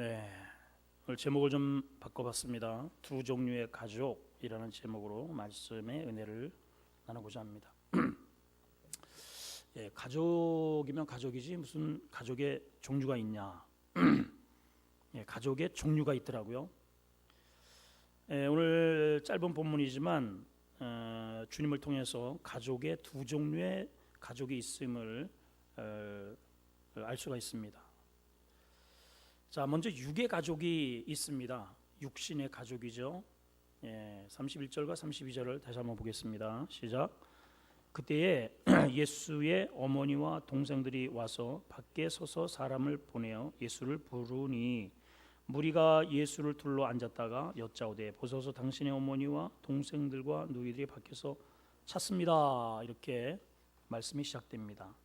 네, 오늘 제목을 좀 바꿔봤습니다. 두 종류의 가족이라는 제목으로 말씀의 은혜를 나누고자 합니다. 가족이면 가족이지 무슨 가족의 종류가 있냐? 가족의 종류가 있더라고요. 오늘 짧은 본문이지만 주님을 통해서 가족의 두 종류의 가족이 있음을 알 수가 있습니다. 자, 먼저 육의 가족이 있습니다. 육신의 가족이죠. 31절과 32절을 다시 한번 보겠습니다. 시작. 그때에 예수의 어머니와 동생들이 와서 밖에 서서 사람을 보내어 예수를 부르니 무리가 예수를 둘러 앉았다가 여짜오되 보소서 당신의 어머니와 동생들과 너희들이 밖에서 찾습니다. 이렇게 말씀이 시작됩니다.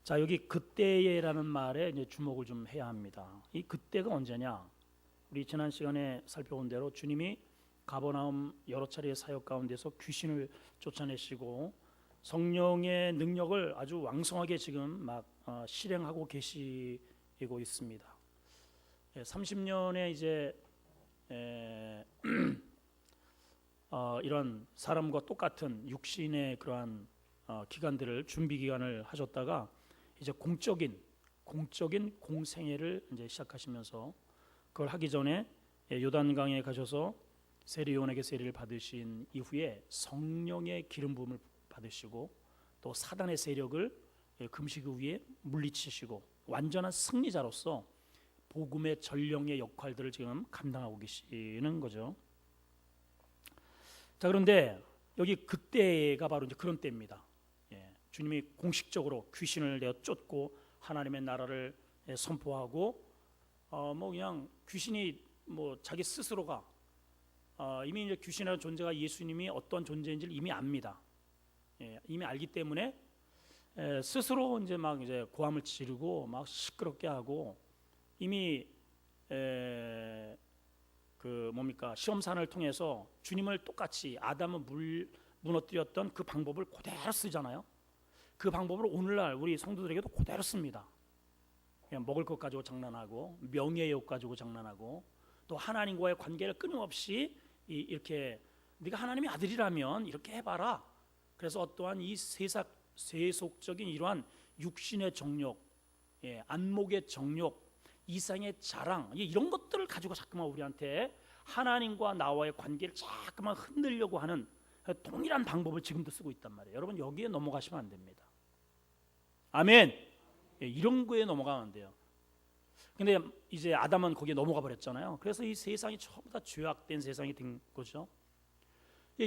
자, 여기 그때에라는 말에 이제 주목을 좀 해야 합니다. 이 그때가 언제냐? 우리 지난 시간에 살펴본 대로 주님이 가버나움 여러 차례의 사역 가운데서 귀신을 쫓아내시고 성령의 능력을 아주 왕성하게 지금 막 실행하고 계시고 있습니다. 30년의 이제 이런 사람과 똑같은 육신의 그러한 기간들을 준비 기간을 하셨다가 이제 공적인 공생애를 이제 시작하시면서 그걸 하기 전에 요단강에 가셔서 세례요한에게 세례를 받으신 이후에 성령의 기름 부음을 받으시고 또 사단의 세력을 금식 위에 물리치시고 완전한 승리자로서 복음의 전령의 역할들을 지금 감당하고 계시는 거죠. 자, 그런데 여기 그때가 바로 이제 그런 때입니다. 주님이 공식적으로 귀신을 내어 쫓고 하나님의 나라를 선포하고 뭐 그냥 귀신이 뭐 자기 스스로가 이미 이제 귀신이라는 존재가 예수님이 어떤 존재인지를 이미 압니다. 이미 알기 때문에 스스로 이제 막 이제 고함을 지르고 막 시끄럽게 하고 이미 그 뭡니까 시험산을 통해서 주님을 똑같이 아담을 무너뜨렸던 그 방법을 그대로 쓰잖아요. 그 방법을 오늘날 우리 성도들에게도 그대로 씁니다. 그냥 먹을 것 가지고 장난하고 명예의 욕 가지고 장난하고 또 하나님과의 관계를 끊임없이 이렇게 네가 하나님의 아들이라면 이렇게 해봐라. 그래서 어떠한 이 세속적인 이러한 육신의 정욕, 안목의 정욕, 이상의 자랑 이런 것들을 가지고 자꾸만 우리한테 하나님과 나와의 관계를 자꾸만 흔들려고 하는 동일한 방법을 지금도 쓰고 있단 말이에요. 여러분 여기에 넘어가시면 안 됩니다. 아멘. 이런 거에 넘어가면 안 돼요. 근데 이제 아담은 거기에 넘어가 버렸잖아요. 그래서 이 세상이 전부 다 죄악된 세상이 된 거죠.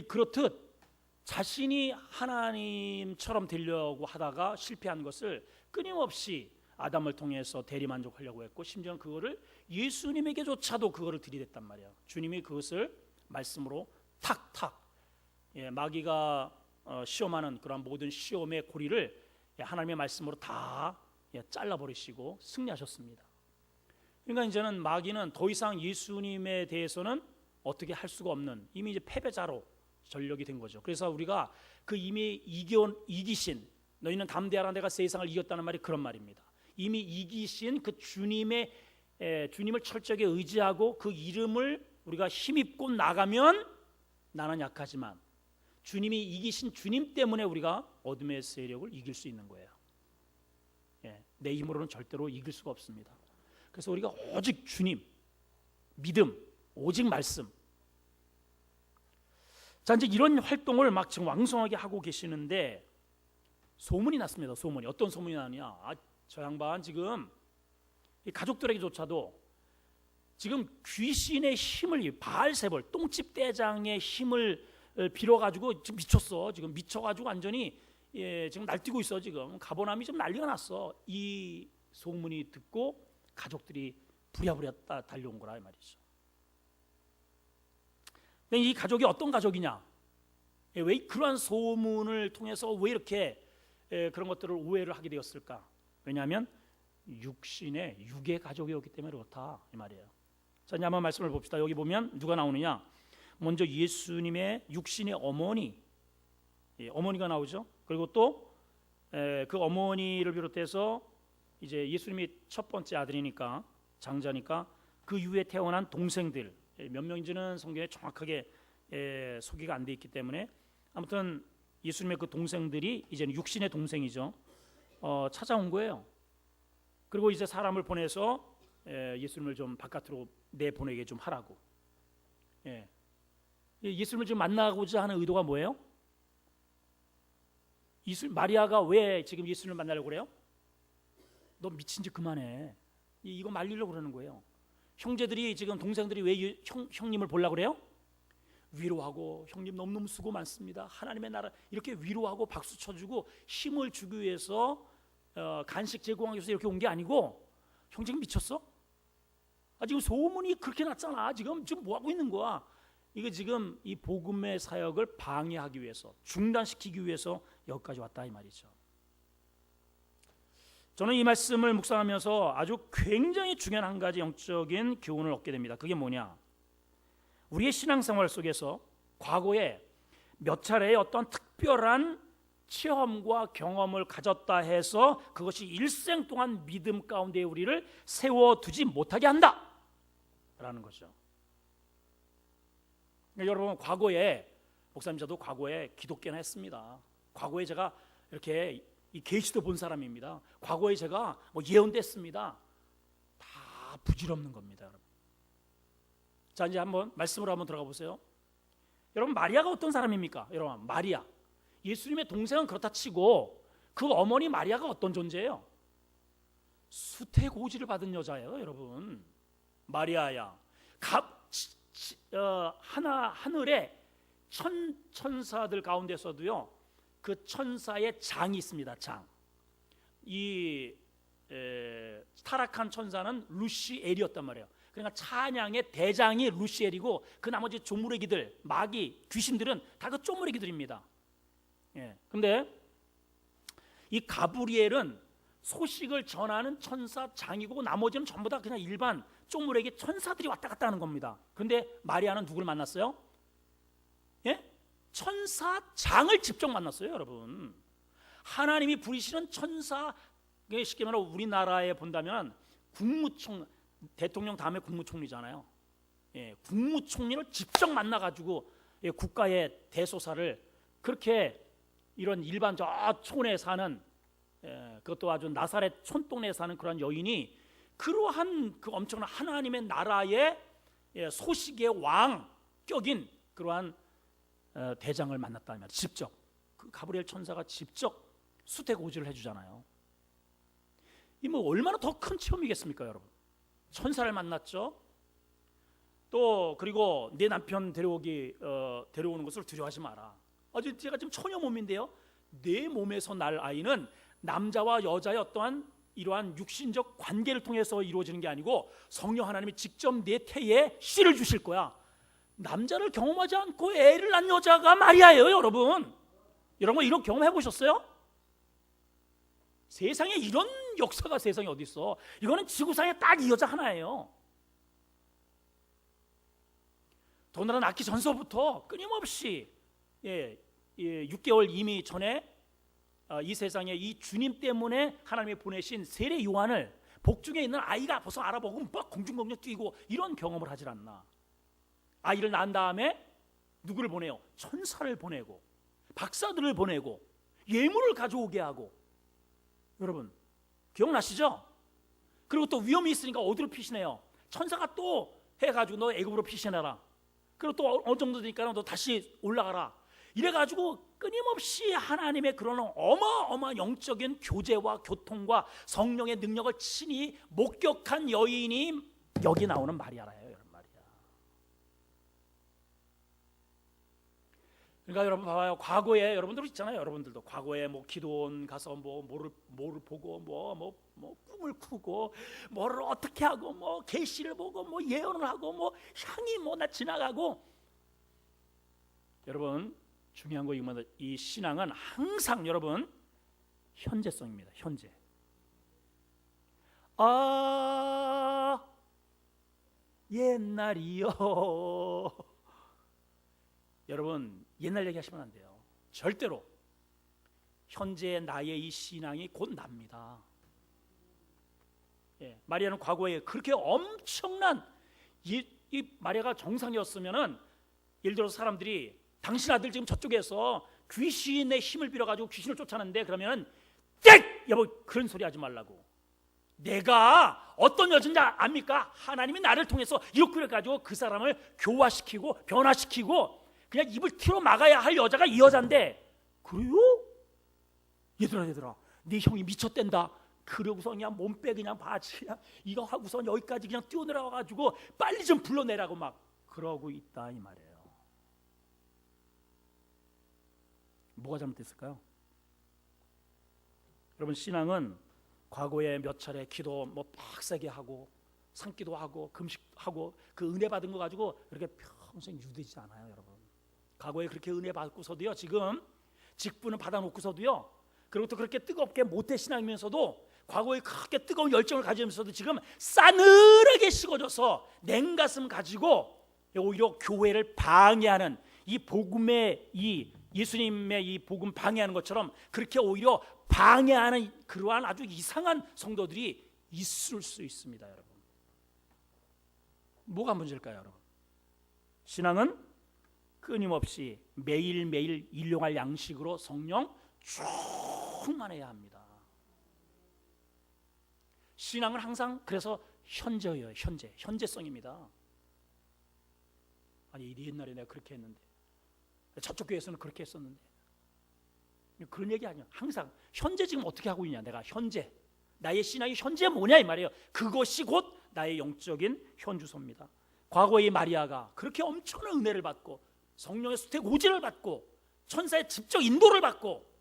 그렇듯 자신이 하나님처럼 되려고 하다가 실패한 것을 끊임없이 아담을 통해서 대리만족하려고 했고 심지어는 그거를 예수님에게조차도 그거를 들이댔단 말이에요. 주님이 그것을 말씀으로 탁탁 마귀가 시험하는 그런 모든 시험의 고리를 하나님의 말씀으로 다 잘라버리시고 승리하셨습니다. 그러니까 이제는 마귀는 더 이상 예수님에 대해서는 어떻게 할 수가 없는 이미 이제 패배자로 전력이 된 거죠. 그래서 우리가 그 이미 이기신 너희는 담대하라 내가 세상을 이겼다는 말이 그런 말입니다. 이미 이기신 그 주님을 철저하게 의지하고 그 이름을 우리가 힘입고 나가면 나는 약하지만 주님이 이기신 주님 때문에 우리가 어둠의 세력을 이길 수 있는 거예요. 내 힘으로는 절대로 이길 수가 없습니다. 그래서 우리가 오직 주님, 믿음, 오직 말씀. 자, 이제 이런 활동을 막 지금 왕성하게 하고 계시는데 소문이 났습니다. 소문이 어떤 소문이 나느냐? 저 양반 지금 이 가족들에게조차도 지금 귀신의 힘을 바알세볼 똥집 대장의 힘을 빌어가지고 지금 미쳤어. 지금 미쳐가지고 완전히 지금 날뛰고 있어. 지금 가버나움이 좀 난리가 났어. 이 소문이 듣고 가족들이 부랴부랴 달려온 거라 이 말이죠. 근데 이 가족이 어떤 가족이냐? 왜 그러한 소문을 통해서 왜 이렇게 그런 것들을 오해를 하게 되었을까? 왜냐하면 육의 가족이었기 때문에 그렇다 이 말이에요. 자, 이제 한번 말씀을 봅시다. 여기 보면 누가 나오느냐? 먼저 예수님의 육신의 어머니가 나오죠. 그리고 또 그 어머니를 비롯해서 이제 예수님이 첫 번째 아들이니까 장자니까 그 이후에 태어난 동생들 몇 명인지는 성경에 정확하게 소개가 안 돼 있기 때문에 아무튼 예수님의 그 동생들이 이제는 육신의 동생이죠. 찾아온 거예요. 그리고 이제 사람을 보내서 예수님을 좀 바깥으로 내보내게 좀 하라고. 예수님을 지금 만나고자 하는 의도가 뭐예요? 마리아가 왜 지금 예수님을 만나려고 그래요? 너 미친 짓 그만해. 이거 말리려고 그러는 거예요. 형제들이 지금 동생들이 왜 형님을 보려고 그래요? 위로하고 형님 너무너무 수고 많습니다. 하나님의 나라 이렇게 위로하고 박수 쳐주고 힘을 주기 위해서 간식 제공하기 위해서 이렇게 온 게 아니고 형 지금 미쳤어? 지금 소문이 그렇게 났잖아. 지금 뭐 하고 있는 거야? 이거 지금 이 복음의 사역을 방해하기 위해서 중단시키기 위해서 여기까지 왔다 이 말이죠. 저는 이 말씀을 묵상하면서 아주 굉장히 중요한 한 가지 영적인 교훈을 얻게 됩니다. 그게 뭐냐? 우리의 신앙생활 속에서 과거에 몇 차례의 어떤 특별한 체험과 경험을 가졌다 해서 그것이 일생 동안 믿음 가운데 우리를 세워두지 못하게 한다라는 거죠. 그러니까 여러분 과거에 목사님 저도 과거에 기독교나 했습니다. 과거에 제가 이렇게 이 계시도 본 사람입니다. 과거에 제가 뭐 예언됐습니다. 다 부질없는 겁니다, 여러분. 자 이제 한번 말씀으로 한번 들어가 보세요. 여러분 마리아가 어떤 사람입니까? 여러분 마리아 예수님의 동생은 그렇다 치고 그 어머니 마리아가 어떤 존재예요? 수태고지를 받은 여자예요, 여러분. 마리아야 하늘에 천사들 가운데서도요 그 천사의 장이 있습니다. 장. 이 타락한 천사는 루시엘이었단 말이에요. 그러니까 찬양의 대장이 루시엘이고 그 나머지 조무래기들, 마귀, 귀신들은 다 그 쪼무래기들입니다. 근데 이 가브리엘은 소식을 전하는 천사 장이고 나머지는 전부 다 그냥 일반 쪼무래기 천사들이 왔다 갔다 하는 겁니다. 근데 마리아는 누구를 만났어요? 천사 장을 직접 만났어요, 여러분. 하나님이 부리시는 천사, 쉽게 말하면 우리나라에 본다면 대통령 다음에 국무총리잖아요. 국무총리를 직접 만나가지고 국가의 대소사를 그렇게 이런 일반 저 촌에 사는 그것도 아주 나사렛 촌동네에 사는 그런 여인이 그러한 그 엄청난 하나님의 나라의 소식의 왕격인 그러한 대장을 만났다는 말이에요. 직접 그 가브리엘 천사가 직접 수태고지를 해주잖아요. 이 뭐 얼마나 더 큰 체험이겠습니까, 여러분? 천사를 만났죠. 또 그리고 내 남편 데려오는 것을 두려워하지 마라. 제가 지금 처녀 몸인데요. 내 몸에서 날 아이는 남자와 여자의 어떠한 이러한 육신적 관계를 통해서 이루어지는 게 아니고 성령 하나님이 직접 내 태에 씨를 주실 거야. 남자를 경험하지 않고 애를 낳은 여자가 마리아예요, 여러분. 여러분 이런 경험 해보셨어요? 세상에 이런 역사가 세상에 어디 있어? 이거는 지구상에 딱 이 여자 하나예요. 더군다나 낳기 전서부터 끊임없이 6개월 이미 전에 이 세상에 이 주님 때문에 하나님이 보내신 세례 요한을 복중에 있는 아이가 벌써 알아보고 막 공중공중 뛰고 이런 경험을 하질 않나. 아이를 낳은 다음에 누구를 보내요? 천사를 보내고 박사들을 보내고 예물을 가져오게 하고. 여러분 기억나시죠? 그리고 또 위험이 있으니까 어디로 피신해요? 천사가 또 해가지고 너 애굽으로 피신해라. 그리고 또 어느 정도 되니까 너 다시 올라가라. 이래가지고 끊임없이 하나님의 그런 어마어마한 영적인 교제와 교통과 성령의 능력을 친히 목격한 여인이 여기 나오는 마리아라요, 여러분. 마리아. 그러니까 여러분 봐봐요. 과거에 여러분들 있잖아요. 여러분들도 과거에 뭐 기도원 가서 뭐를 보고 뭐 꿈을 꾸고 뭐를 어떻게 하고 뭐 계시를 보고 뭐 예언을 하고 뭐 향이 나 지나가고. 여러분 중요한 거 이거는 이 신앙은 항상 여러분 현재성입니다. 현재. 옛날이요. 여러분 옛날 얘기하시면 안 돼요. 절대로. 현재 나의 이 신앙이 곧 납니다. 마리아는 과거에 그렇게 엄청난 이 마리아가 정상이었으면은 예를 들어서 사람들이 당신 아들 지금 저쪽에서 귀신의 힘을 빌어가지고 귀신을 쫓아내는데 그러면은 땡! 여보 그런 소리 하지 말라고. 내가 어떤 여자인지 압니까? 하나님이 나를 통해서 이렇게 해가지고 그 사람을 교화시키고 변화시키고 그냥 입을 틀어 막아야 할 여자가 이 여잔데 그래요? 얘들아 네 형이 미쳤댄다. 그러고서 그냥 몸빼 그냥 바지 그냥 이거 하고서 여기까지 그냥 뛰어내려와가지고 빨리 좀 불러내라고 막 그러고 있다 이 말이에요. 뭐가 잘못됐을까요? 여러분 신앙은 과거에 몇 차례 기도 뭐 빡세게 하고 산기도 하고 금식하고 그 은혜 받은 거 가지고 그렇게 평생 유되지 않아요 여러분. 과거에 그렇게 은혜 받고서도요 지금 직분을 받아놓고서도요 그리고 또 그렇게 뜨겁게 모태 신앙이면서도 과거에 그렇게 뜨거운 열정을 가지면서도 지금 싸늘하게 식어져서 냉가슴 가지고 오히려 교회를 방해하는 이 복음의 이 예수님의 이 복음 방해하는 것처럼 그렇게 오히려 방해하는 그러한 아주 이상한 성도들이 있을 수 있습니다 여러분. 뭐가 문제일까요 여러분? 신앙은 끊임없이 매일매일 일용할 양식으로 성령 충만해야 합니다. 신앙은 항상 그래서 현재예요. 현재성입니다. 아니 옛날에 내가 그렇게 했는데 저쪽 교회에서는 그렇게 했었는데 그런 얘기 아니야. 항상 현재 지금 어떻게 하고 있냐. 내가 현재 나의 신앙이 현재 뭐냐 이 말이에요. 그것이 곧 나의 영적인 현주소입니다. 과거의 마리아가 그렇게 엄청난 은혜를 받고 성령의 수택 오지를 받고 천사의 직접 인도를 받고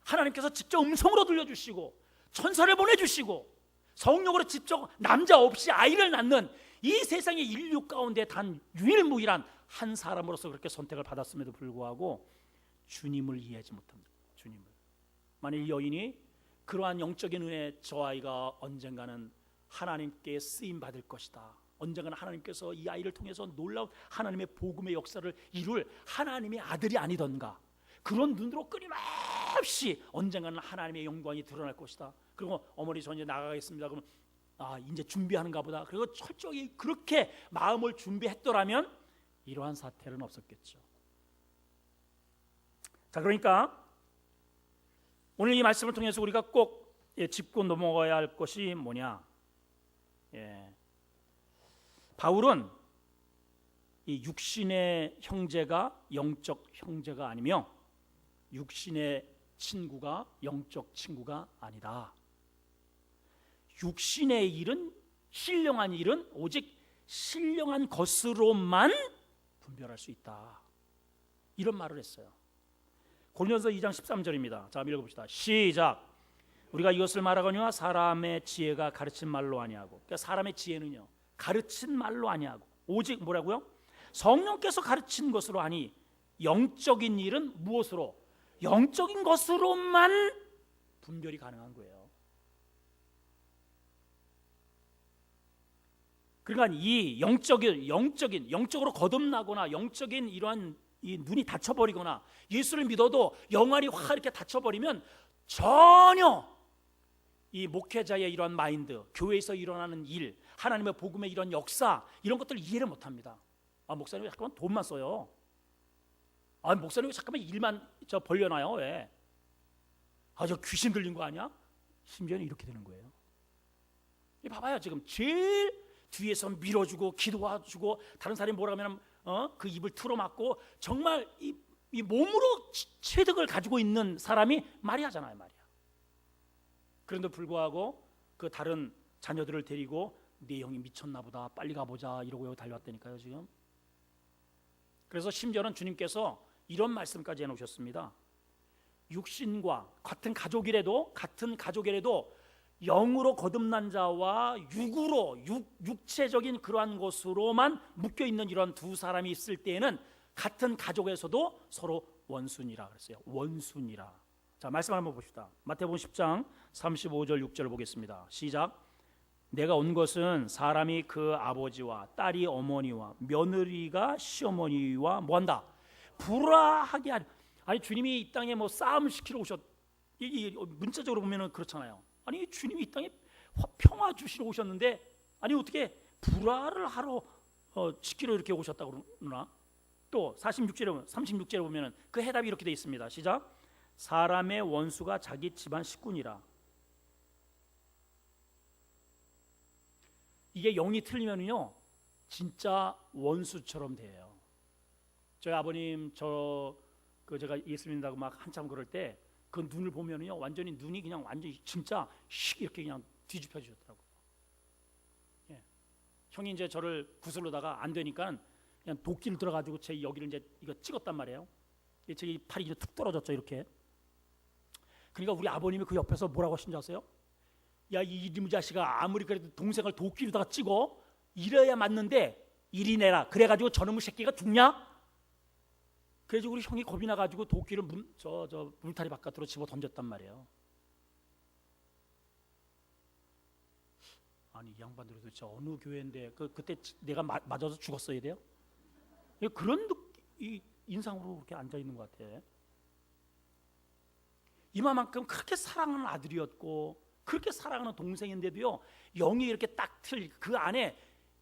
하나님께서 직접 음성으로 들려주시고 천사를 보내주시고 성령으로 직접 남자 없이 아이를 낳는 이 세상의 인류 가운데 단 유일무이한 한 사람으로서 그렇게 선택을 받았음에도 불구하고 주님을 이해하지 못합니다. 주님을. 만일 이 여인이 그러한 영적인 은혜 저 아이가 언젠가는 하나님께 쓰임 받을 것이다. 언젠가는 하나님께서 이 아이를 통해서 놀라운 하나님의 복음의 역사를 이룰 하나님의 아들이 아니던가. 그런 눈으로 끊임없이 언젠가는 하나님의 영광이 드러날 것이다. 그리고 어머니 저 이제 나가겠습니다. 그러면 이제 준비하는가 보다. 그리고 철저히 그렇게 마음을 준비했더라면 이러한 사태는 없었겠죠. 자, 그러니까 오늘 이 말씀을 통해서 우리가 꼭 짚고 넘어가야 할 것이 뭐냐? 바울은 이 육신의 형제가 영적 형제가 아니며 육신의 친구가 영적 친구가 아니다. 육신의 일은 신령한 일은 오직 신령한 것으로만 분별할 수 있다. 이런 말을 했어요. 고린도서 2장 13절입니다. 자, 읽어봅시다. 시작. 우리가 이것을 말하거니와 사람의 지혜가 가르친 말로 아니하고. 그러니까 사람의 지혜는요 가르친 말로 아니하고 오직 뭐라고요? 성령께서 가르친 것으로 하니 영적인 일은 무엇으로? 영적인 것으로만 분별이 가능한 거예요. 그러니까 이 영적으로 거듭나거나 영적인 이러한 이 눈이 닫혀버리거나 예수를 믿어도 영안이 확 이렇게 닫혀버리면 전혀 이 목회자의 이러한 마인드, 교회에서 일어나는 일, 하나님의 복음의 이런 역사 이런 것들을 이해를 못합니다. 목사님 왜 잠깐만 돈만 써요? 목사님 왜 잠깐만 일만 벌려놔요? 왜? 저 귀신 들린 거 아니야? 심지어는 이렇게 되는 거예요. 봐봐요. 지금 제일 뒤에서 밀어주고 기도해주고 다른 사람이 뭐라 하면 그 입을 틀어막고 정말 이 몸으로 체득을 가지고 있는 사람이 마리아잖아요. 마리아. 그런데 불구하고 그 다른 자녀들을 데리고 네 형이 미쳤나 보다 빨리 가보자 이러고 달려왔다니까요 지금. 그래서 심지어는 주님께서 이런 말씀까지 해놓으셨습니다. 육신과 같은 가족이라도 영으로 거듭난 자와 육체적인 그러한 것으로만 묶여있는 이런 두 사람이 있을 때에는 같은 가족에서도 서로 원수니라 그랬어요. 원수니라. 자, 말씀 한번 봅시다. 마태복음 10장 35절 6절 보겠습니다. 시작. 내가 온 것은 사람이 그 아버지와 딸이 어머니와 며느리가 시어머니와 뭐한다? 불화하게 하리. 아니 주님이 이 땅에 뭐 싸움 시키러 오셨. 이 문자적으로 보면은 그렇잖아요. 아니 주님이 이 땅에 평화 주시러 오셨는데 아니 어떻게 불화를 하러 지키러 이렇게 오셨다고 그러나? 또 36절에 보면은 그 해답이 이렇게 되어 있습니다. 시작. 사람의 원수가 자기 집안 식구니라. 이게 영이 틀리면요 진짜 원수처럼 돼요. 저희 아버님 제가 예수 믿는다고 막 한참 그럴 때 그 눈을 보면요 완전히 눈이 그냥 완전히 진짜 씩 이렇게 그냥 뒤집혀 주셨더라고요. 예. 형이 이제 저를 구슬로다가 안 되니까 그냥 도끼를 들어가지고 제 여기를 이제 이거 찍었단 말이에요. 제 이 팔이 이제 툭 떨어졌죠 이렇게. 그러니까 우리 아버님이 그 옆에서 뭐라고 하신 줄 아세요? 야, 이 이놈의 자식아, 아무리 그래도 동생을 도끼로다가 찍어 이래야 맞는데 이리 내라. 그래가지고 저놈의 새끼가 죽냐? 그래서 우리 형이 겁이 나가지고 도끼를 저 물타리 바깥으로 집어 던졌단 말이에요. 아니 이 양반들이 도대체 어느 교회인데 그때 내가 맞아서 죽었어야 돼요? 그런 이 인상으로 그렇게 앉아 있는 것 같아. 이마만큼 그렇게 사랑하는 아들이었고 그렇게 사랑하는 동생인데도요 영이 이렇게 딱 그 안에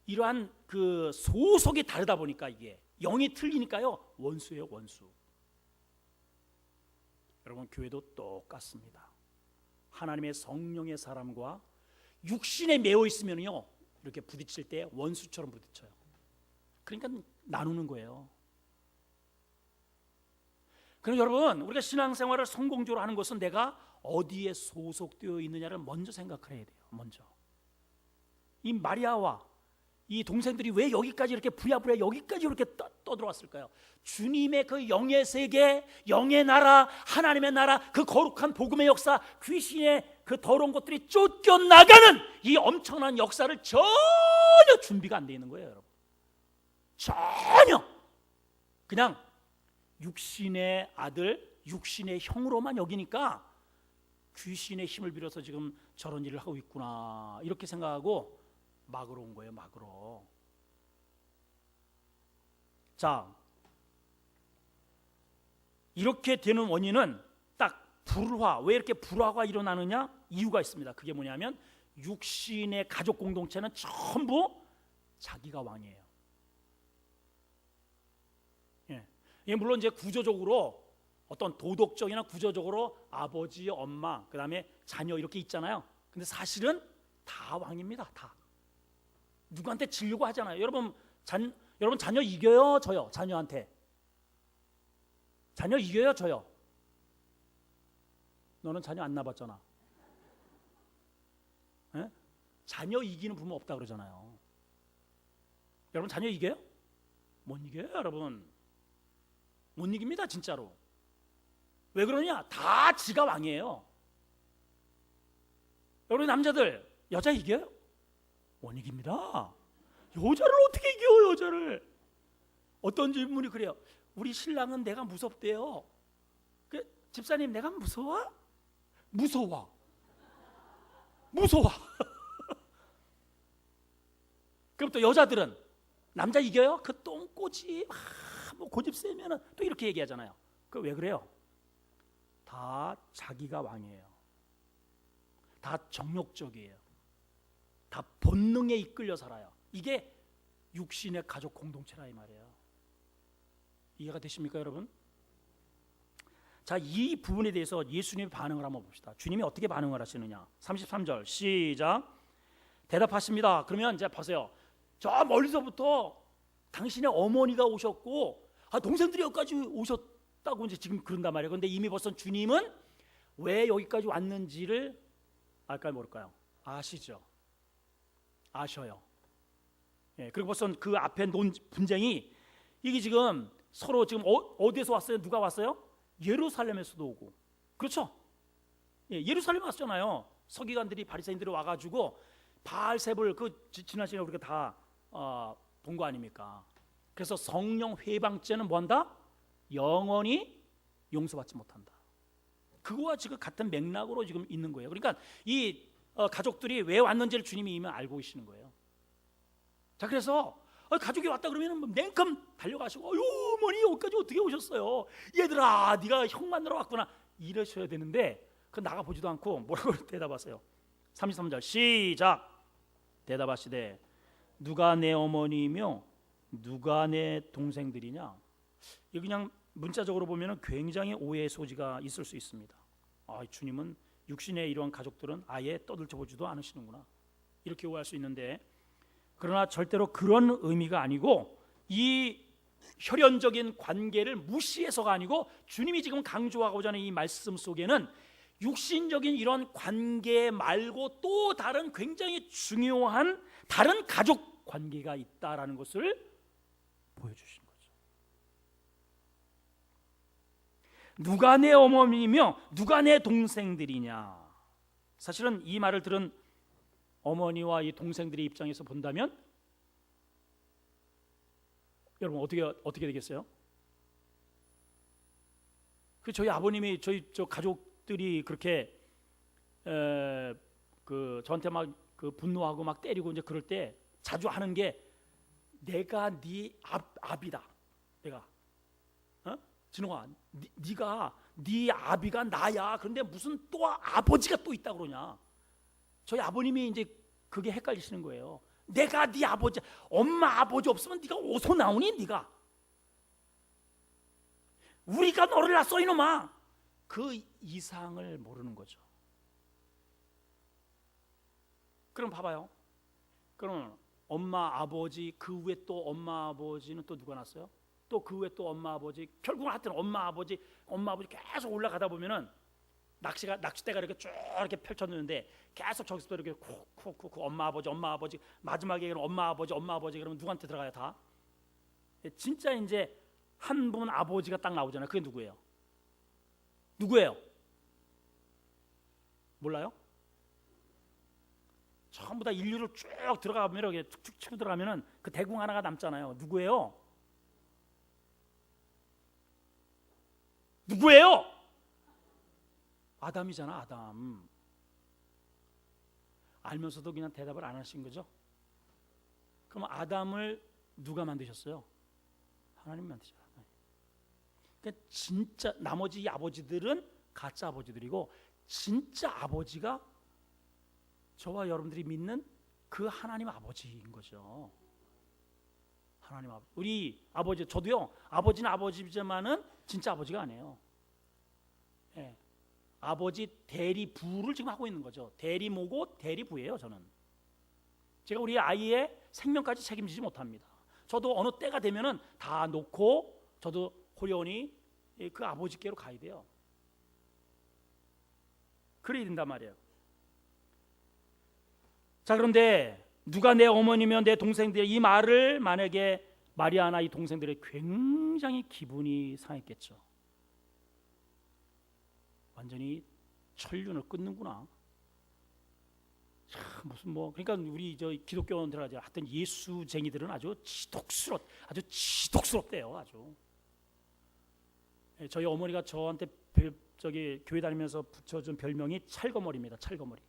이러한 그 소속이 다르다 보니까 이게 영이 틀리니까요 원수예요 원수. 여러분 교회도 똑같습니다. 하나님의 성령의 사람과 육신에 매여 있으면요 이렇게 부딪힐 때 원수처럼 부딪혀요. 그러니까 나누는 거예요. 그럼 여러분 우리가 신앙생활을 성공적으로 하는 것은 내가 어디에 소속되어 있느냐를 먼저 생각해야 돼요. 먼저 이 마리아와 이 동생들이 왜 여기까지 이렇게 부랴부랴 여기까지 이렇게 떠들어왔을까요? 주님의 그 영의 세계, 영의 나라, 하나님의 나라, 그 거룩한 복음의 역사, 귀신의 그 더러운 것들이 쫓겨나가는 이 엄청난 역사를 전혀 준비가 안 돼 있는 거예요, 여러분. 전혀 그냥 육신의 아들, 육신의 형으로만 여기니까 귀신의 힘을 빌어서 지금 저런 일을 하고 있구나 이렇게 생각하고 막으로 온 거예요. 막으로. 자, 이렇게 되는 원인은 딱 불화. 왜 이렇게 불화가 일어나느냐? 이유가 있습니다. 그게 뭐냐면 육신의 가족 공동체는 전부 자기가 왕이에요. 예, 물론 이제 구조적으로 어떤 도덕적이나 구조적으로 아버지, 엄마, 그 다음에 자녀 이렇게 있잖아요. 근데 사실은 다 왕입니다. 다. 누구한테 지려고 하잖아요. 여러분 자녀 이겨요, 저요? 자녀한테 자녀 이겨요, 저요? 너는 자녀 안 낳았잖아. 예? 자녀 이기는 부모 없다 그러잖아요. 여러분 자녀 이겨요? 못 이겨요, 여러분. 못 이깁니다, 진짜로. 왜 그러냐? 다 지가 왕이에요. 여러분 남자들 여자 이겨요? 못 이깁니다. 여자를 어떻게 이겨? 여자를. 어떤 질문이 그래요. 우리 신랑은 내가 무섭대요. 집사님 내가 무서워? 무서워. 그럼 또 여자들은 남자 이겨요? 그 똥꼬지 뭐 고집 세면은 또 이렇게 얘기하잖아요. 그 왜 그래요? 다 자기가 왕이에요. 다 정욕적이에요. 다 본능에 이끌려 살아요. 이게 육신의 가족 공동체라 이 말이에요. 이해가 되십니까, 여러분? 자, 이 부분에 대해서 예수님의 반응을 한번 봅시다. 주님이 어떻게 반응을 하시느냐? 33절 시작. 대답하십니다. 그러면 이제 보세요. 저 멀리서부터 당신의 어머니가 오셨고 동생들이 여기까지 오셨다고 이제 지금 그런단 말이에요. 그런데 이미 벌써 주님은 왜 여기까지 왔는지를 알까요, 모를까요? 아시죠? 아셔요. 예, 그리고 벌써 그 앞에 논 분쟁이 이게 지금 서로 지금 어디에서 왔어요? 누가 왔어요? 예루살렘에서도 오고, 그렇죠? 예, 예루살렘 왔잖아요. 서기관들이 바리새인들이 와가지고 바알세불 그 지난 시간에 우리가 다 본 거 아닙니까? 그래서 성령 회방죄는 뭐한다? 영원히 용서받지 못한다. 그거와 지금 같은 맥락으로 지금 있는 거예요. 그러니까 이 가족들이 왜 왔는지를 주님이 이미 알고 계시는 거예요. 자, 그래서 가족이 왔다 그러면 냉큼 달려가시고 어머니 여기까지 어떻게 오셨어요? 얘들아 네가 형 만나러 왔구나 이러셔야 되는데 그 나가보지도 않고 뭐라고 대답하세요? 33절 시작. 대답하시되 누가 내 어머니이며 누가 내 동생들이냐. 이 그냥 문자적으로 보면은 굉장히 오해의 소지가 있을 수 있습니다. 주님은 육신의 이러한 가족들은 아예 떠들쳐보지도 않으시는구나, 이렇게 오해할 수 있는데, 그러나 절대로 그런 의미가 아니고 이 혈연적인 관계를 무시해서가 아니고 주님이 지금 강조하고자 하는 이 말씀 속에는 육신적인 이런 관계 말고 또 다른 굉장히 중요한 다른 가족 관계가 있다라는 것을 보여주신 거죠. 누가 내 어머니며 누가 내 동생들이냐. 사실은 이 말을 들은 어머니와 이 동생들의 입장에서 본다면 여러분 어떻게 되겠어요? 저희 아버님이 저 가족들이 그렇게 저한테 막 분노하고 막 때리고 이제 그럴 때 자주 하는 게, 내가 네 아비다. 내가 진홍아, 네가 네 아비가 나야. 그런데 무슨 또 아버지가 또 있다 그러냐. 저희 아버님이 이제 그게 헷갈리시는 거예요. 내가 네 아버지, 엄마 아버지 없으면 네가 어디서 나오니? 네가 우리가 너를 낳았어 이놈아. 그 이상을 모르는 거죠. 그럼 봐봐요. 그럼 엄마 아버지 그 위에 또 엄마 아버지는 또 누가 낳았어요? 또 그 위에 또 엄마 아버지, 결국은 하여튼 엄마 아버지 계속 올라가다 보면은 낚싯대가 이렇게 쭉 이렇게 펼쳐놓는데 계속 저기서 이렇게 쿡쿡쿡 엄마 아버지 마지막에 엄마 아버지 그러면 누구한테 들어가요? 다 진짜 이제 한 분 아버지가 딱 나오잖아요. 그게 누구예요? 몰라요? 전부 다 인류를 쭉 들어가면 이렇게 툭툭 치고 들어가면은 그 대궁 하나가 남잖아요. 누구예요? 아담이잖아. 아담. 알면서도 그냥 대답을 안 하신 거죠? 그럼 아담을 누가 만드셨어요? 하나님 만드셨어요. 그러니까 진짜 나머지 아버지들은 가짜 아버지들이고, 진짜 아버지가 저와 여러분들이 믿는 그 하나님 아버지인 거죠. 하나님 아버지. 우리 아버지, 저도요. 아버지는 아버지지만은 진짜 아버지가 아니에요. 예. 아버지 대리부를 지금 하고 있는 거죠. 대리모고 대리부예요. 저는 제가 우리 아이의 생명까지 책임지지 못합니다. 저도 어느 때가 되면은 다 놓고 저도 호련히 그 아버지께로 가야 돼요. 그래야 된단 말이에요. 자, 그런데 누가 내 어머니며 내 동생들, 이 말을 만약에 마리아나 이 동생들이 굉장히 기분이 상했겠죠. 완전히 천륜을 끊는구나. 참, 무슨 그러니까 우리 저 기독교인들 하여튼 예수쟁이들은 아주 지독스럽대요. 아주. 저희 어머니가 저한테 교회 다니면서 붙여준 별명이 찰거머리입니다. 찰거머리.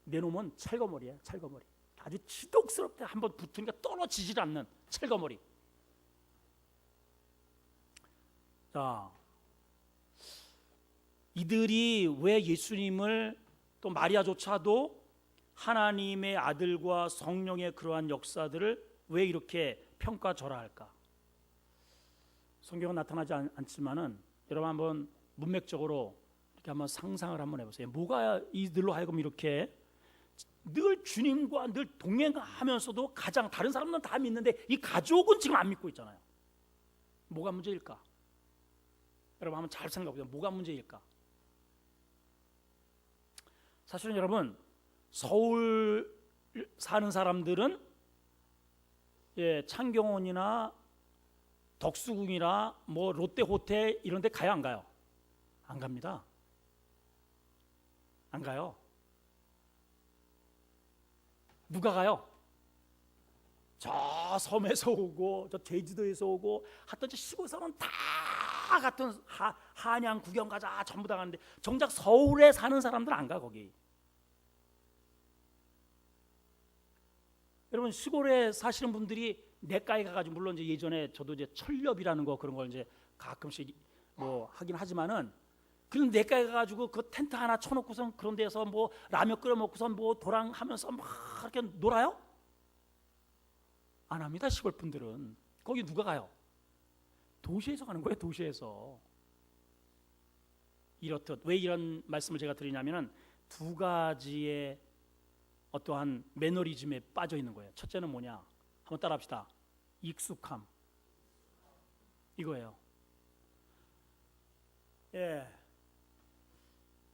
내 놈은 찰거머리야. 찰거머리. 아주 지독스럽대. 한번 붙으니까 떨어지질 않는 찰거머리. 자, 이들이 왜 예수님을, 또 마리아조차도 하나님의 아들과 성령의 그러한 역사들을 왜 이렇게 평가절하할까? 성경은 나타나지 않지만은 여러분 한번 문맥적으로 이렇게 한번 상상을 한번 해보세요. 뭐가 이들로 하여금 이렇게 늘 주님과 늘 동행하면서도 가장 다른 사람들은 다 믿는데 이 가족은 지금 안 믿고 있잖아요. 뭐가 문제일까? 여러분 한번 잘 생각해 보세요. 뭐가 문제일까? 사실은 여러분, 서울 사는 사람들은 창경원이나 덕수궁이나 롯데호텔 이런 데 가요, 안 가요? 안 갑니다. 안 가요. 누가 가요? 저 섬에서 오고 저 제주도에서 오고 하여튼 시골에서는 다 같은 한양 구경 가자 전부 다 가는데 정작 서울에 사는 사람들은 안 가 거기. 여러분 시골에 사시는 분들이 내과에 가가지고 물론 이제 예전에 저도 이제 철렵이라는 거 그런 걸 이제 가끔씩 하긴 하지만은 그런 내과에 가가지고 그 텐트 하나 쳐놓고선 그런 데서 뭐 라면 끓여 먹고선 뭐 도랑하면서 막 이렇게 놀아요? 안 합니다. 시골 분들은. 거기 누가 가요? 도시에서 가는 거예요. 도시에서. 이렇듯 왜 이런 말씀을 제가 드리냐면은 두 가지의 어떠한 매너리즘에 빠져 있는 거예요. 첫째는 뭐냐? 한번 따라합시다. 익숙함. 이거예요. 예.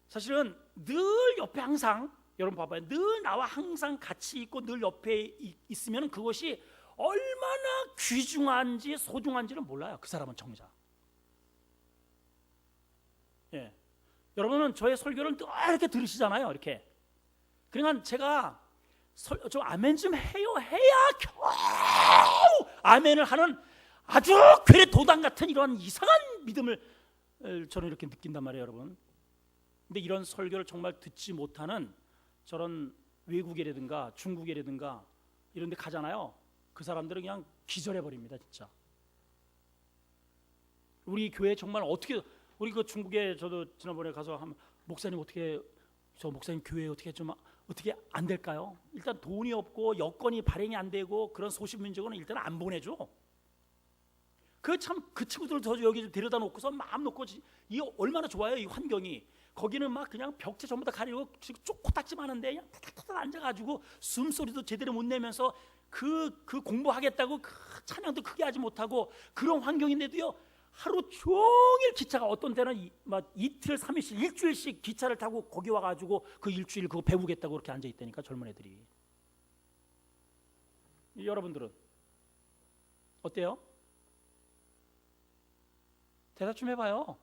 사실은 늘 옆에 항상 여러분 봐봐요. 늘 나와 항상 같이 있고 늘 옆에 있으면 그것이 얼마나 귀중한지 소중한지는 몰라요. 그 사람은 정작. 예. 여러분은 저의 설교를 늘 이렇게 들으시잖아요. 이렇게. 그러니까 제가 좀 아멘 좀 해요. 해야 겨우 아멘을 하는 아주 괴뢰 도당 같은 이런 이상한 믿음을 저는 이렇게 느낀단 말이에요, 여러분. 근데 이런 설교를 정말 듣지 못하는 저런 외국이라든가 중국이라든가 이런 데 가잖아요. 그 사람들은 그냥 기절해 버립니다, 진짜. 우리 교회 정말 어떻게 우리 그 중국에 저도 지난번에 가서 한 목사님 어떻게 저 목사님 교회 어떻게 좀 어떻게 안 될까요? 일단 돈이 없고 여건이 발행이 안 되고 그런 소수민족은 일단 안 보내줘. 그 친구들 저 여기 데려다 놓고서 마음 놓고 이 얼마나 좋아요 이 환경이. 거기는 막 그냥 벽체 전부 다 가리고 쭉 코딱지 많은데 그냥 타닥타닥 앉아가지고 숨소리도 제대로 못 내면서 그 공부하겠다고 그 찬양도 크게 하지 못하고 그런 환경인데도요 하루 종일 기차가 어떤 때는 막 이틀, 3일씩, 일주일씩 기차를 타고 거기 와가지고 그 일주일 그거 배우겠다고 그렇게 앉아 있다니까 젊은 애들이. 여러분들은 어때요? 대답 좀 해봐요.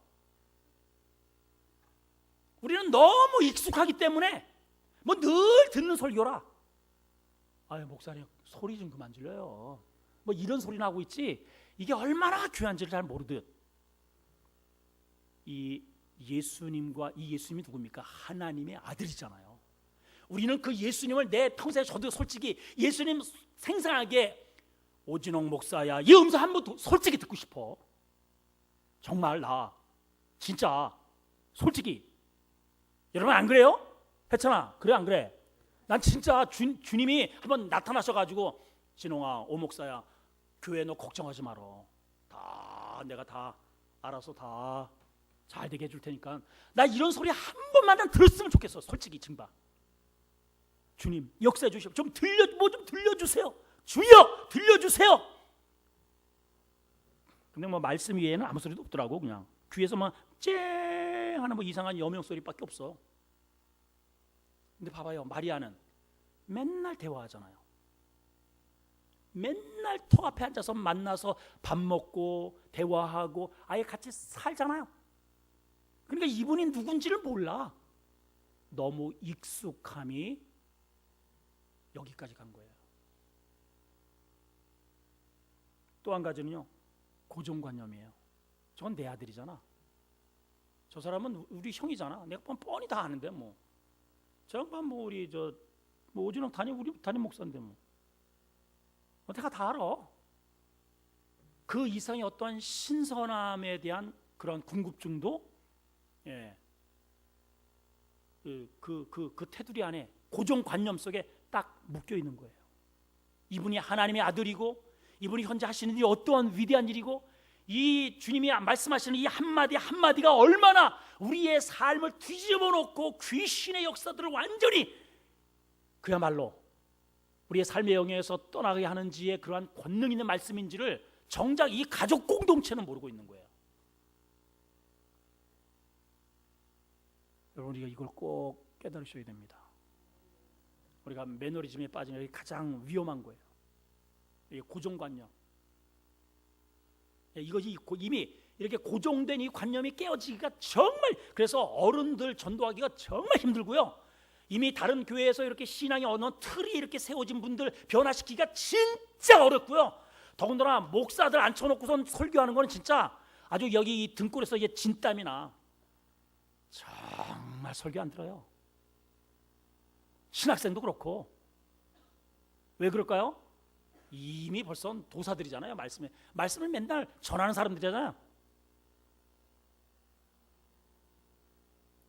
우리는 너무 익숙하기 때문에 뭐 늘 듣는 설교라. 아유 목사님 소리 좀 그만 질러요. 뭐 이런 소리 나고 있지. 이게 얼마나 귀한지를 잘 모르듯. 이 예수님과 이 예수님이 누굽니까? 하나님의 아들이잖아요. 우리는 그 예수님을 내 평생에 저도 솔직히 예수님 생생하게 오진홍 목사야 이 음성 한번 솔직히 듣고 싶어. 정말 나 진짜 솔직히 여러분 안 그래요? 해찬아 그래 안 그래? 난 진짜 주님이 한번 나타나셔가지고 진홍아 오 목사야 교회 너 걱정하지 마라. 다 내가 다 알아서 다 잘 되게 해줄 테니까 나 이런 소리 한 번만 들었으면 좋겠어. 솔직히 증박. 주님 역사해 주시오. 좀 들려주세요. 주여 들려주세요. 근데 뭐 말씀 위에는 아무 소리도 없더라고. 그냥 귀에서 막 쨍 하는 뭐 이상한 여명 소리밖에 없어. 근데 봐봐요. 마리아는 맨날 대화하잖아요. 맨날 터 앞에 앉아서 만나서 밥 먹고 대화하고 아예 같이 살잖아요. 그러니까 이분이 누군지를 몰라. 너무 익숙함이 여기까지 간 거예요. 또 한 가지는요. 고정관념이에요. 저건 내 아들이잖아. 저 사람은 우리 형이잖아. 내가 뻔히 다 아는데 뭐. 저 양반 뭐 우리 뭐 오진영 우리 담임 목사인데 뭐. 내가 다 알아. 그 이상의 어떠한 신선함에 대한 그런 궁금증도 그 테두리 안에 고정관념 속에 딱 묶여 있는 거예요. 이분이 하나님의 아들이고 이분이 현재 하시는 일이 어떠한 위대한 일이고 이 주님이 말씀하시는 이 한마디 한마디가 얼마나 우리의 삶을 뒤집어 놓고 귀신의 역사들을 완전히 그야말로 우리의 삶의 영역에서 떠나게 하는지에 그러한 권능 있는 말씀인지를 정작 이 가족 공동체는 모르고 있는 거예요. 여러분 우리가 이걸 꼭 깨달으셔야 됩니다. 우리가 매너리즘에 빠지는 게 가장 위험한 거예요. 이게 고정관념. 이것이 이미 이렇게 고정된 이 관념이 깨어지기가 정말 그래서 어른들 전도하기가 정말 힘들고요. 이미 다른 교회에서 이렇게 신앙의 어느 틀이 이렇게 세워진 분들 변화시키기가 진짜 어렵고요. 더군다나 목사들 앉혀놓고선 설교하는 거는 진짜 아주 여기 이 등골에서 이게 진땀이 나. 정말 설교 안 들어요. 신학생도 그렇고. 왜 그럴까요? 이미 벌써 도사들이잖아요. 말씀을 맨날 전하는 사람들이잖아요.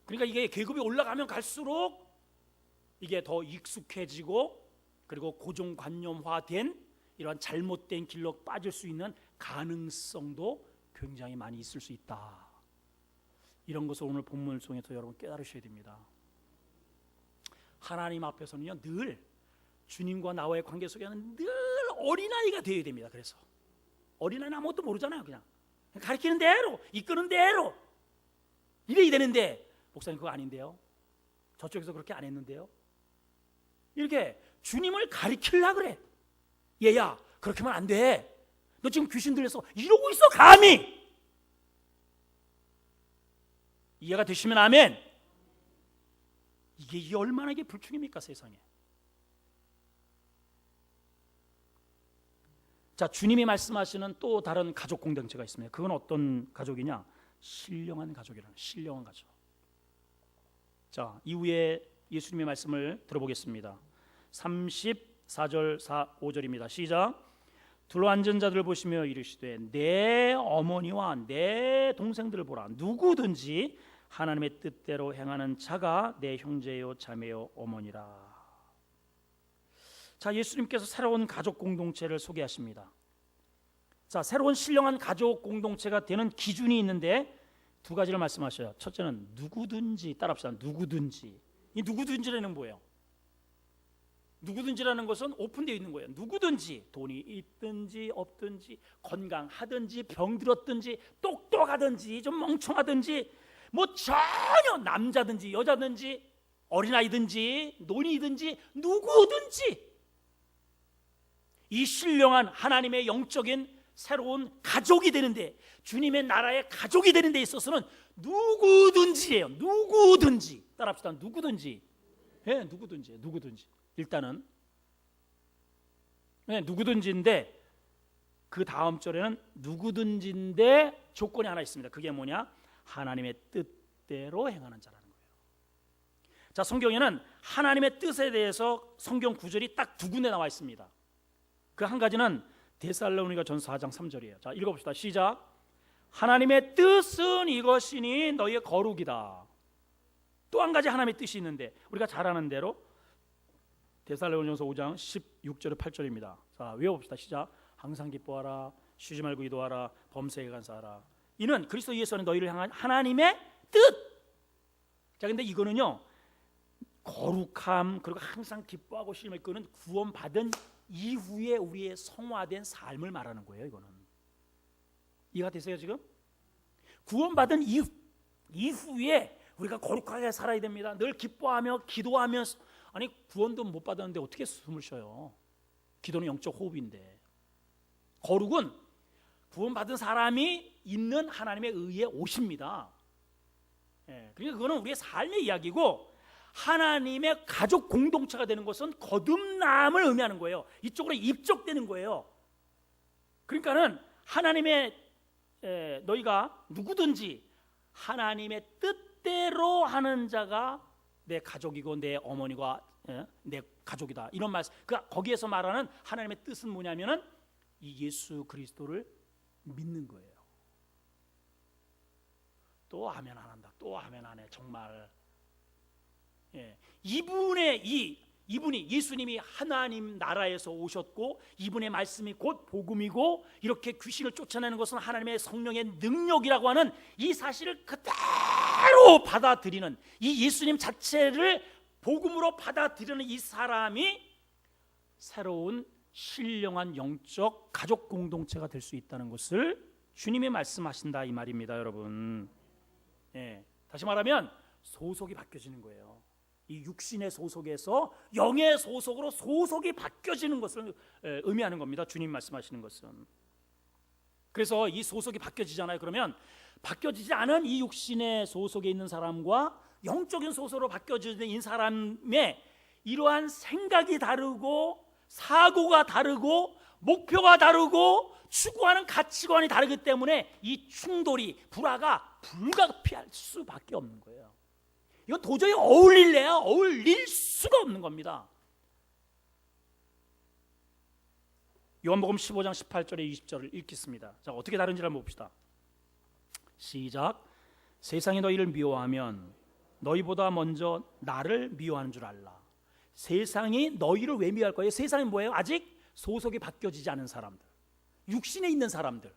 그러니까 이게 계급이 올라가면 갈수록 이게 더 익숙해지고 그리고 고정관념화된 이러한 잘못된 길로 빠질 수 있는 가능성도 굉장히 많이 있을 수 있다. 이런 것을 오늘 본문을 통해서 여러분 깨달으셔야 됩니다. 하나님 앞에서는요, 늘 주님과 나와의 관계 속에는 늘 어린아이가 되어야 됩니다. 그래서 어린아이는 아무것도 모르잖아요. 그냥 가르치는 대로 이끄는 대로 이래야 되는데, 목사님 그거 아닌데요, 저쪽에서 그렇게 안 했는데요, 이렇게 주님을 가르치려고 그래. 얘야 그렇게 하면 안 돼. 너 지금 귀신 들려서 이러고 있어 감히. 이해가 되시면 아멘. 이게 얼마나 이게 불충입니까 세상에. 자, 주님이 말씀하시는 또 다른 가족 공동체가 있습니다. 그건 어떤 가족이냐? 신령한 가족이라는, 신령한 가족. 자, 이후에 예수님의 말씀을 들어보겠습니다. 34절 5절입니다. 시작. 둘러앉은 자들을 보시며 이르시되 내 어머니와 내 동생들을 보라. 누구든지 하나님의 뜻대로 행하는 자가 내 형제요 자매요 어머니라. 자, 예수님께서 새로운 가족 공동체를 소개하십니다. 자, 새로운 신령한 가족 공동체가 되는 기준이 있는데 두 가지를 말씀하셔요. 첫째는 누구든지, 따라합시다. 누구든지. 이 누구든지라는 뭐예요? 누구든지라는 것은 오픈되어 있는 거예요. 누구든지, 돈이 있든지 없든지, 건강하든지 병들었든지 똑똑하든지 좀 멍청하든지, 뭐 전혀 남자든지 여자든지 어린아이든지 노인이든지 누구든지 이 신령한 하나님의 영적인 새로운 가족이 되는데, 주님의 나라의 가족이 되는 데 있어서는 누구든지예요. 누구든지. 따라합시다. 누구든지. 예, 누구든지. 누구든지. 일단은 누구든지인데 그 다음 절에는 누구든지인데 조건이 하나 있습니다. 그게 뭐냐? 하나님의 뜻대로 행하는 자라는 거예요. 자, 성경에는 하나님의 뜻에 대해서 성경 구절이 딱 두 군데 나와 있습니다. 그 한 가지는 데살로니가 전서 4장 3절이에요. 자, 읽어봅시다. 시작. 하나님의 뜻은 이것이니 너희의 거룩이다. 또 한 가지 하나님의 뜻이 있는데 우리가 잘 아는 대로 데살로니가전서 5장 16절에 8절입니다. 자, 외워봅시다. 시작. 항상 기뻐하라, 쉬지 말고 기도하라, 범사에 감사하라. 이는 그리스도 예수 안에 너희를 향한 하나님의 뜻. 자, 근데 이거는요, 거룩함 그리고 항상 기뻐하고 쉬지 말고, 이거는 구원받은 이후에 우리의 성화된 삶을 말하는 거예요. 이거는 이해가 되세요 지금? 구원받은 이후에 우리가 거룩하게 살아야 됩니다. 늘 기뻐하며 기도하면서. 아니, 구원도 못 받았는데 어떻게 숨을 쉬어요? 기도는 영적 호흡인데. 거룩은 구원받은 사람이 있는 하나님의 의에 오십니다. 예, 그러니까 그거는 우리의 삶의 이야기고, 하나님의 가족 공동체가 되는 것은 거듭남을 의미하는 거예요. 이쪽으로 입적되는 거예요. 그러니까는 하나님의 너희가 누구든지 하나님의 뜻대로 하는 자가 내 가족이고 내 어머니가 내 가족이다. 이런 말씀. 거기에서 말하는 하나님의 뜻은 뭐냐면은 이 예수 그리스도를 믿는 거예요. 또 하면 안 한다. 또 하면 안 해. 정말. 예. 이분이 예수님이 하나님 나라에서 오셨고, 이분의 말씀이 곧 복음이고, 이렇게 귀신을 쫓아내는 것은 하나님의 성령의 능력이라고 하는 이 사실을 그대로 받아들이는, 이 예수님 자체를 복음으로 받아들이는 이 사람이 새로운 신령한 영적 가족 공동체가 될 수 있다는 것을 주님이 말씀하신다 이 말입니다, 여러분. 예. 다시 말하면 소속이 바뀌어지는 거예요. 이 육신의 소속에서 영의 소속으로 소속이 바뀌어지는 것을 의미하는 겁니다. 주님 말씀하시는 것은. 그래서 이 소속이 바뀌어지잖아요. 그러면 바뀌어지지 않은 이 육신의 소속에 있는 사람과 영적인 소속으로 바뀌어지는 이 사람의 이러한 생각이 다르고 사고가 다르고 목표가 다르고 추구하는 가치관이 다르기 때문에 이 충돌이, 불화가 불가피할 수밖에 없는 거예요. 이건 도저히 어울릴 수가 없는 겁니다. 요한복음 15장 18절에 20절을 읽겠습니다. 자, 어떻게 다른지를 한번 봅시다. 시작. 세상이 너희를 미워하면 너희보다 먼저 나를 미워하는 줄 알라. 세상이 너희를 왜 미워할 거예요? 세상이 뭐예요? 아직 소속이 바뀌어지지 않은 사람들, 육신에 있는 사람들,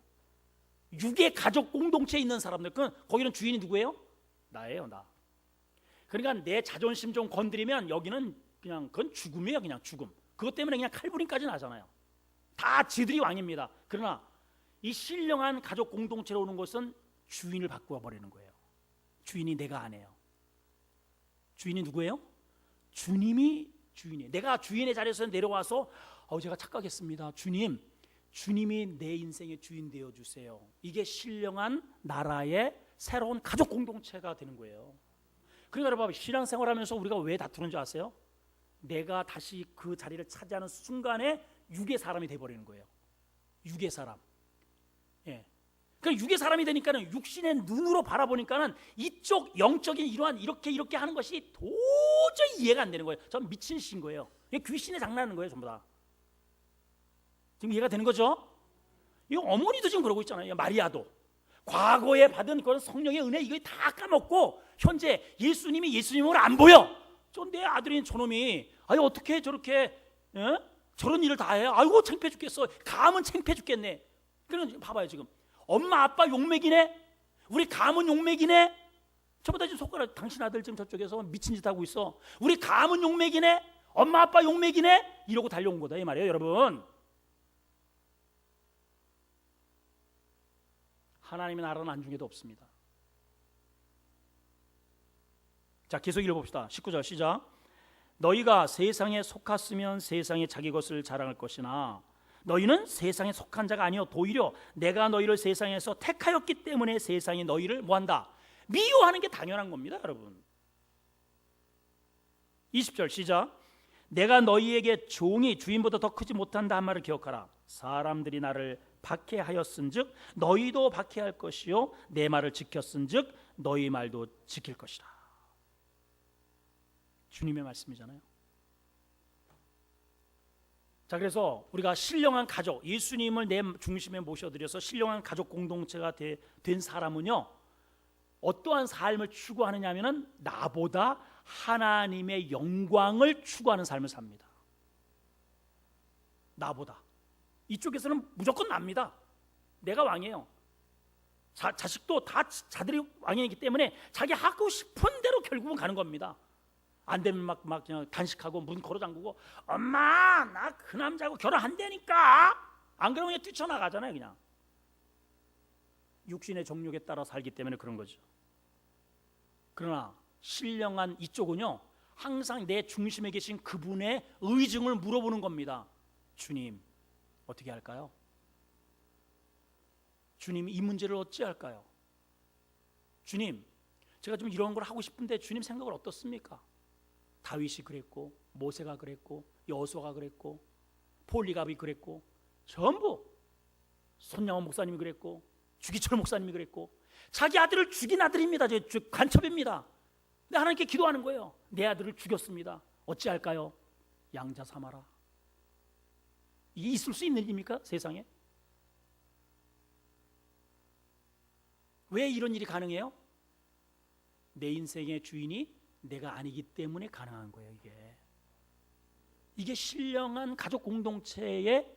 육의 가족 공동체에 있는 사람들. 거기는 주인이 누구예요? 나예요, 나. 그러니까 내 자존심 좀 건드리면 여기는 그냥 그건 죽음이에요. 그냥 죽음. 그것 때문에 그냥 칼부림까지 나잖아요. 다 지들이 왕입니다. 그러나 이 신령한 가족 공동체로 오는 것은 주인을 바꾸어 버리는 거예요. 주인이 내가 아니에요. 주인이 누구예요? 주님이 주인이에요. 내가 주인의 자리에서 내려와서 제가 착각했습니다. 주님이 내 인생의 주인 되어주세요. 이게 신령한 나라의 새로운 가족 공동체가 되는 거예요. 그러니까 여러분, 신앙생활하면서 우리가 왜 다투는 줄 아세요? 내가 다시 그 자리를 차지하는 순간에 육의 사람이 돼버리는 거예요. 육의 사람. 예. 그러니까 육의 사람이 되니까는 육신의 눈으로 바라보니까는 이쪽 영적인 이러한 이렇게 하는 것이 도저히 이해가 안 되는 거예요. 전 미친 신 거예요. 귀신에 장난하는 거예요, 전부 다. 지금 이해가 되는 거죠? 이 어머니도 지금 그러고 있잖아요. 마리아도 과거에 받은 그런 성령의 은혜 이거 다 까먹고 현재 예수님으로 안 보여. 내 아들인 저놈이 어떻게 저렇게 저런 일을 다 해? 아이고 창피해 죽겠어. 가면 창피해 죽겠네. 그러면 봐봐요, 지금 엄마 아빠 욕먹이네. 우리 가문 욕먹이네. 전부 다 지금 손가락, 당신 아들 지금 저쪽에서 미친 짓 하고 있어. 우리 가문 욕먹이네. 엄마 아빠 욕먹이네. 이러고 달려온 거다 이 말이에요, 여러분. 하나님의 나라는 안중에도 없습니다. 자, 계속 읽어봅시다. 19절 시작. 너희가 세상에 속했으면 세상에 자기 것을 자랑할 것이나 너희는 세상에 속한 자가 아니요 오히려 내가 너희를 세상에서 택하였기 때문에 세상이 너희를 뭐한다? 미워하는 게 당연한 겁니다, 여러분. 20절 시작. 내가 너희에게 종이 주인보다 더 크지 못한다 한 말을 기억하라. 사람들이 나를 박해하였은즉 너희도 박해할 것이요 내 말을 지켰은즉 너희 말도 지킬 것이라. 주님의 말씀이잖아요. 자, 그래서 우리가 신령한 가족, 예수님을 내 중심에 모셔드려서 신령한 가족 공동체가 된 사람은요, 어떠한 삶을 추구하느냐 하면은 나보다 하나님의 영광을 추구하는 삶을 삽니다. 나보다. 이쪽에서는 무조건 납니다. 내가 왕이에요. 자식도 다 자들이 왕이기 때문에 자기 하고 싶은 대로 결국은 가는 겁니다. 안 되면 막 그냥 단식하고 문 걸어 잠그고 엄마 나 그 남자하고 결혼한다니까. 안 그러면 그냥 뛰쳐나가잖아요. 그냥 육신의 정욕에 따라 살기 때문에 그런 거죠. 그러나 신령한 이쪽은요, 항상 내 중심에 계신 그분의 의증을 물어보는 겁니다. 주님 어떻게 할까요? 주님 이 문제를 어찌할까요? 주님 제가 좀 이런 걸 하고 싶은데 주님 생각을 어떻습니까? 다윗이 그랬고 모세가 그랬고 여호수아가 그랬고 폴리갑이 그랬고 전부 손양원 목사님이 그랬고 주기철 목사님이 그랬고 자기 아들을 죽인 아들입니다. 간첩입니다. 근데 하나님께 기도하는 거예요. 내 아들을 죽였습니다. 어찌할까요? 양자 삼아라. 이게 있을 수 있는 일입니까? 세상에? 왜 이런 일이 가능해요? 내 인생의 주인이 내가 아니기 때문에 가능한 거예요. 이게 신령한 가족 공동체의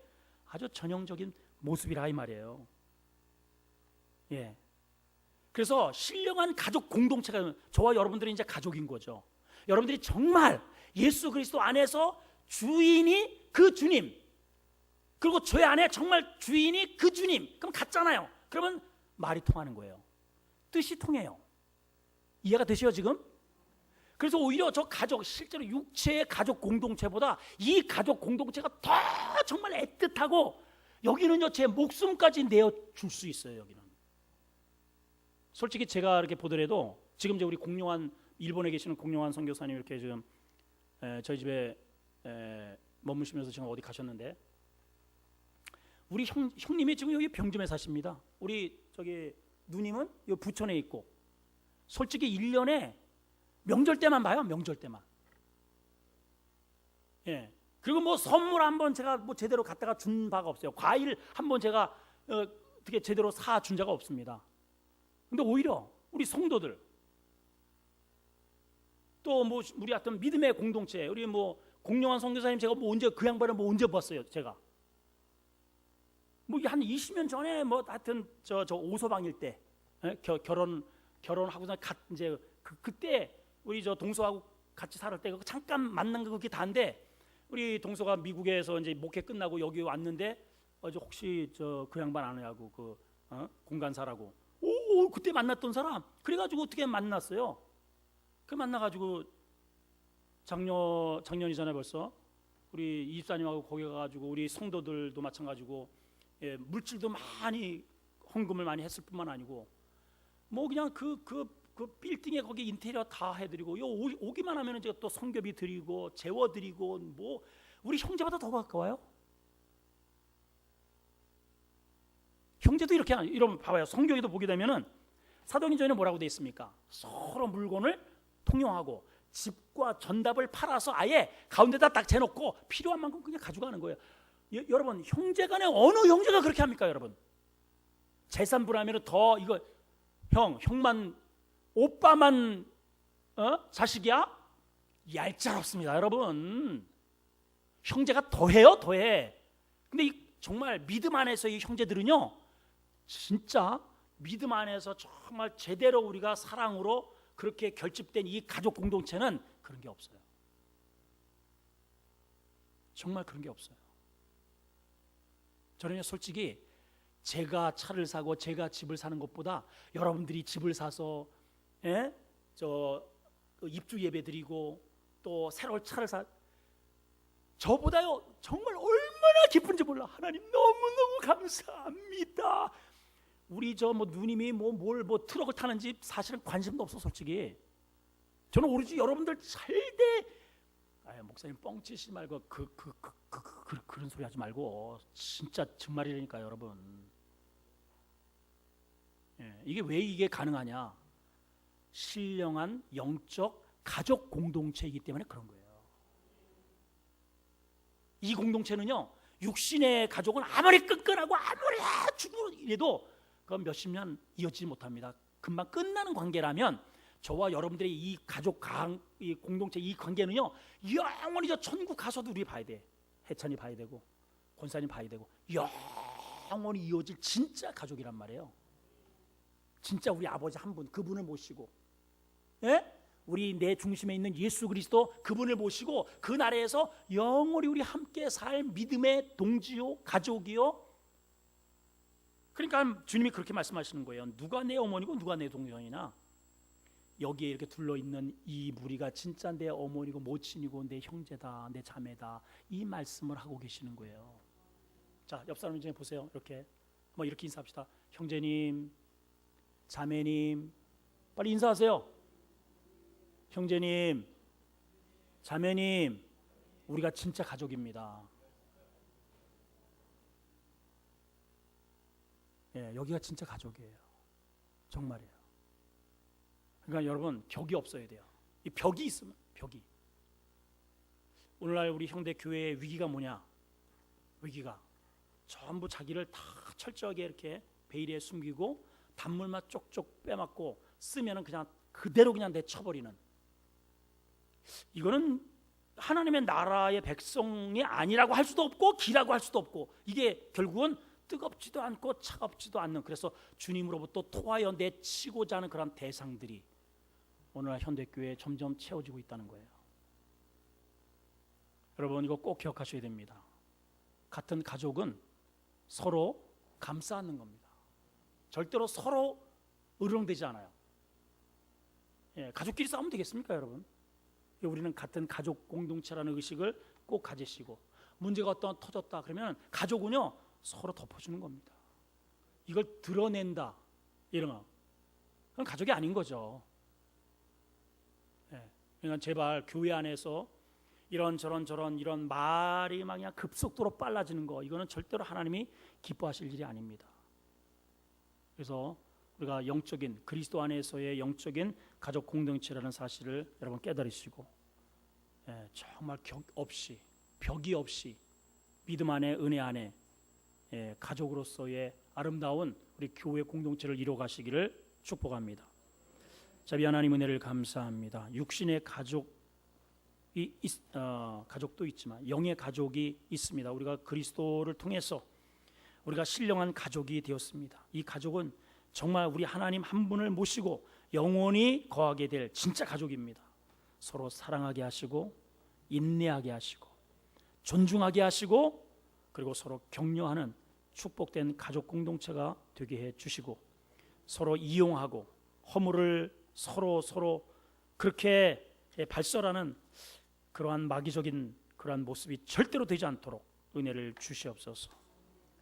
아주 전형적인 모습이라 이 말이에요. 예. 그래서 신령한 가족 공동체가 저와 여러분들이 이제 가족인 거죠. 여러분들이 정말 예수 그리스도 안에서 주인이 그 주님, 그리고 저희 안에 정말 주인이 그 주님, 그럼 같잖아요. 그러면 말이 통하는 거예요. 뜻이 통해요. 이해가 되시죠 지금? 그래서 오히려 저 가족, 실제로 육체의 가족 공동체보다 이 가족 공동체가 더 정말 애틋하고 여기는요 제 목숨까지 내어줄 수 있어요. 여기는 솔직히 제가 이렇게 보더라도 지금 이제 우리 공룡한 일본에 계시는 공룡한 선교사님 이렇게 지금 저희 집에 머무시면서 지금 어디 가셨는데 우리 형님이 지금 여기 병점에 사십니다. 우리 저기 누님은 여기 부천에 있고 솔직히 1년에 명절 때만 봐요. 명절 때만. 예. 그리고 뭐 선물 한번 제가 뭐 제대로 갖다가 준 바가 없어요. 과일 한번 제가 어떻게 제대로 사 준 자가 없습니다. 근데 오히려 우리 성도들 또 뭐 우리 어떤 믿음의 공동체, 우리 뭐 공룡한 선교사님 제가 뭐 언제 그 양반을 뭐 언제 봤어요? 제가 뭐 한 20년 전에 뭐 하여튼 저 오소방일 때 결혼하고 이제 그때 우리 저 동서하고 같이 살을 때 잠깐 만난 거 그게 다인데 우리 동서가 미국에서 이제 목회 끝나고 여기 왔는데 저 혹시 저 그 양반 아냐고 그 공간사라고 오 그때 만났던 사람 그래가지고 어떻게 만났어요? 그 만나가지고 작년이잖아요 벌써 우리 이집사님하고 거기 가가지고 우리 성도들도 마찬가지고 예, 물질도 많이 헌금을 많이 했을 뿐만 아니고 뭐 그냥 그 빌딩에 거기 인테리어 다 해드리고 오기만 하면 제가 또 성교비 드리고 재워드리고 뭐 우리 형제보다 더 가까워요. 형제도 이렇게 이러면 봐봐요. 성경에도 보게 되면은 사도행전에 뭐라고 돼 있습니까? 서로 물건을 통용하고 집과 전답을 팔아서 아예 가운데다 딱 재놓고 필요한 만큼 그냥 가져가는 거예요. 여러분 형제간에 어느 형제가 그렇게 합니까? 여러분 재산 분하면 더 이거 형만 오빠만 자식이야? 얄짤없습니다 여러분. 형제가 더해요 더해. 근데 정말 믿음 안에서의 형제들은요 진짜 믿음 안에서 정말 제대로 우리가 사랑으로 그렇게 결집된 이 가족 공동체는 그런 게 없어요. 정말 그런 게 없어요. 저는 솔직히 제가 차를 사고 제가 집을 사는 것보다 여러분들이 집을 사서 입주 예배 드리고 또 새로운 차를 저보다요 정말 얼마나 기쁜지 몰라. 하나님 너무너무 감사합니다. 우리 저 뭐 누님이 뭘 트럭을 타는지 사실은 관심도 없어 솔직히. 저는 오로지 여러분들 잘돼 목사님 뻥치지 말고 그런 소리 하지 말고 진짜 정말이라니까 여러분. 예, 이게 왜 이게 가능하냐? 신령한 영적 가족 공동체이기 때문에 그런 거예요. 이 공동체는요 육신의 가족은 아무리 끈끈하고 아무리 죽으려도 그건 몇십 년 이어지지 못합니다. 금방 끝나는 관계라면 저와 여러분들의 이 가족 이 공동체 이 관계는요 영원히 저 천국 가서도 우리 봐야 돼. 해찬이 봐야 되고 권사님 봐야 되고 영원히 이어질 진짜 가족이란 말이에요. 진짜 우리 아버지 한 분 그분을 모시고 우리 내 중심에 있는 예수 그리스도 그분을 모시고 그 나라에서 영원히 우리 함께 살 믿음의 동지요 가족이요. 그러니까 주님이 그렇게 말씀하시는 거예요. 누가 내 어머니고 누가 내 동생이나 여기에 이렇게 둘러있는 이 무리가 진짜 내 어머니고 모친이고 내 형제다 내 자매다 이 말씀을 하고 계시는 거예요. 자, 옆 사람 중에 보세요. 이렇게 이렇게 인사합시다. 형제님 자매님 빨리 인사하세요. 형제님 자매님 우리가 진짜 가족입니다. 예, 여기가 진짜 가족이에요. 정말이에요. 그러니까 여러분 벽이 없어야 돼요. 이 벽이 있으면 벽이. 오늘날 우리 형제 교회의 위기가 뭐냐? 위기가 전부 자기를 다 철저하게 이렇게 베일에 숨기고 단물만 쪽쪽 빼먹고 쓰면은 그냥 그대로 그냥 내쳐버리는. 이거는 하나님의 나라의 백성이 아니라고 할 수도 없고 기라고 할 수도 없고 이게 결국은 뜨겁지도 않고 차갑지도 않는 그래서 주님으로부터 토하여 내치고자 하는 그런 대상들이 오늘날 현대교회에 점점 채워지고 있다는 거예요. 여러분 이거 꼭 기억하셔야 됩니다. 같은 가족은 서로 감싸 안는 겁니다. 절대로 서로 으르렁대지 않아요. 예, 가족끼리 싸우면 되겠습니까 여러분? 우리는 같은 가족 공동체라는 의식을 꼭 가지시고 문제가 어떤 터졌다 그러면 가족은요 서로 덮어주는 겁니다. 이걸 드러낸다 이런 그건 가족이 아닌 거죠. 예, 그러니까 제발 교회 안에서 이런 이런 말이 막 그냥 급속도로 빨라지는 거 이거는 절대로 하나님이 기뻐하실 일이 아닙니다. 그래서 우리가 영적인 그리스도 안에서의 영적인 가족 공동체라는 사실을 여러분 깨달으시고 정말 벽이 없이 믿음 안에 은혜 안에 가족으로서의 아름다운 우리 교회 공동체를 이루어가시기를 축복합니다. 자비 하나님 은혜를 감사합니다. 육신의 가족도 있지만 영의 가족이 있습니다. 우리가 그리스도를 통해서 우리가 신령한 가족이 되었습니다. 이 가족은 정말 우리 하나님 한 분을 모시고 영원히 거하게 될 진짜 가족입니다. 서로 사랑하게 하시고 인내하게 하시고 존중하게 하시고 그리고 서로 격려하는 축복된 가족 공동체가 되게 해 주시고 서로 이용하고 허물을 서로 그렇게 발설하는 그러한 마귀적인 그러한 모습이 절대로 되지 않도록 은혜를 주시옵소서.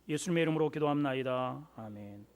예수님의 이름으로 기도합나이다. 아멘.